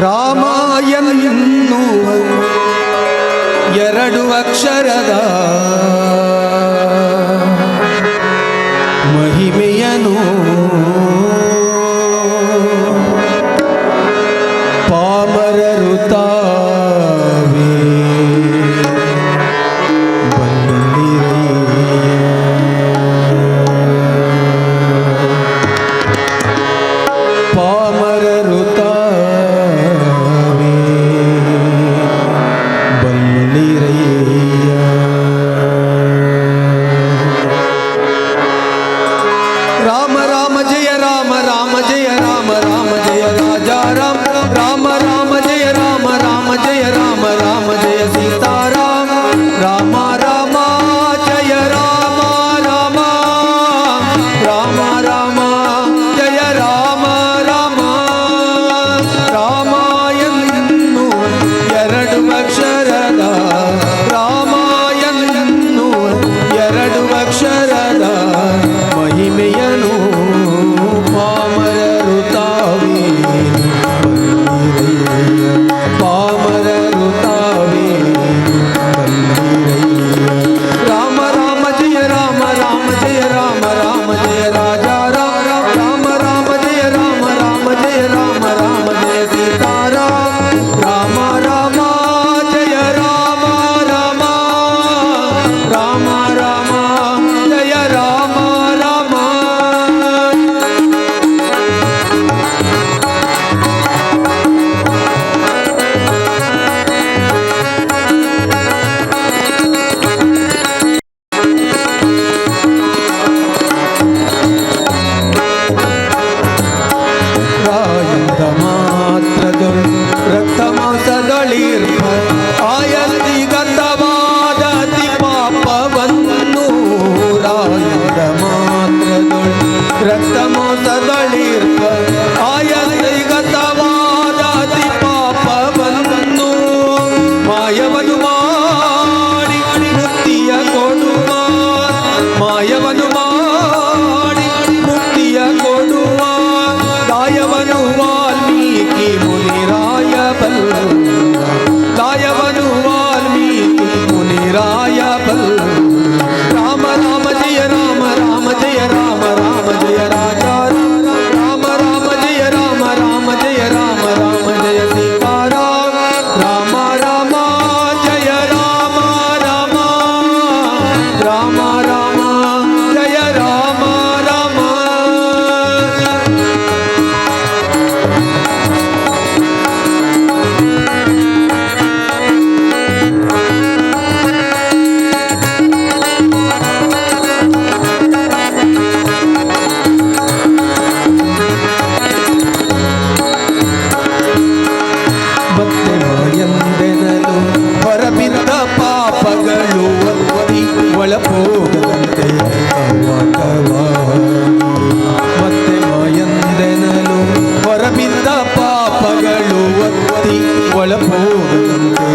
ರಾಮ ಎನ್ನುವ ಎರಡು ಅಕ್ಷರದ ಮಹಿಮೆಯನು ಪಾಮರರು ತಾವೇ ಪಾಮರರು ತಾವೇ ಬಲ್ಲಿರಯ್ಯ. ರಾಮ ರಾಮ ಜಯ ರಾಮ ರಾಮ ಜಯ ರಾಮ ರಾಮ ಜಯ ರಾಜಾ ರಾಮ ರಾಮ ರಾಮ ಜಯ ರಾಮ ರಾಮ ಜಯ ರಾಮ ರಾಮ ಜಯ ಸೀತಾರಾಮ ರಾಮ ರಾಮ ಜಯ ರಾಮ ರಾಮ ರಾಮ ರಾಮ ಜಯ ರಾಮ ರಾಮ. ರಾಮ ಎನ್ನು ಎರಡು ಅಕ್ಷರದ ರಾಮ ಎನ್ನು ಎರಡು ಅಕ್ಷರದ ಮಹಿಮೆಯನು ಪಾಮರರು ತಾವೇ ಬಲ್ಲಿರಯ್ಯ. ಪಾಮರರು ತಾವೇ ಬಲ್ಲಿರಯ್ಯ. ರಾಮ ರಾಮ ಜಯ ರಾಮ ರಾಮ ಜಯ ರಾಮ ರಾಮ ಜಯ ರಾಜಾ ರಾಮ ರಾಮ ರಾಮ ಜಯ ರಾಮ ರಾಮ ಜಯ ರಾಮ ರಾಮ ಜಯ ಸೀತಾರಾಮ ರಾಮ ರಾಮ ಜಯ ರಾಮ ರಾಮ ರಾಮ ರಾಮ ಜಯ ರಾಮ ರಾಮ. ರಾಯಂದ ಮಾತ್ರದೊಳು ರಕ್ತ ಮಾಂಸಗಳಿರ್ಪ ಆಯಸ್ತಿ ಗಂಧವಾದತಿ ಪಾಪವನ್ನು. ರಾಯಂದ ಮಾತ್ರದೊಳು ರಕ್ತ ಮಾಂಸಗಳಿರ್ಪ ಆಯಸ್ತಿ ಗಂಧವಾದತಿ ಪಾಪವನ್ನು. ಮಾಯವನ್ನು ಮಾಡಿ ಮುಕ್ತಿಯ ಕೊಡುವ ಮಾಯವನ್ನು ಮಾಡಿ ಮುಕ್ತಿಯ ಕೊಡುವ ದಾಯವನು ವಾಲ್ಮೀಕಿ ಮುನಿರಾಯ ಬಲ್ಲ. ದಾಯವನು ವಾಲ್ಮೀಕಿ ಮುನಿರಾಯ ಬಲ್ಲ. ರಾಮ ರಾಮ ಜಯ ರಾಮ ರಾಮ ಜಯ ರಾಮ ರಾಮ ಜಯ ರಾಜಾ ರಾಮ ರಾಮ ಜಯ ರಾಮ ರಾಮ ಜಯ ರಾಮ ರಾಮ ಜಯ ಸೀತಾರಾಮ ರಾಮ ರಾಮ ಜಯ ರಾಮ ರಾಮ ರಾಮ ರಾಮ ಜಯ ರಾಮ ರಾಮ. ಮತ್ತೆ ಮಾಯಂದೆನಲು ಹೊರಬಿದ್ದ ಪಾಪಗಳು ಒತ್ತಿ ಒಳಪೋಗದಂತೆ ಮತ್ತೆ ಮಾಯಂದೆನಲು ಹೊರಬಿದ್ದ ಪಾಪಗಳು ಒತ್ತಿ ಒಳಪೋಗದಂತೆ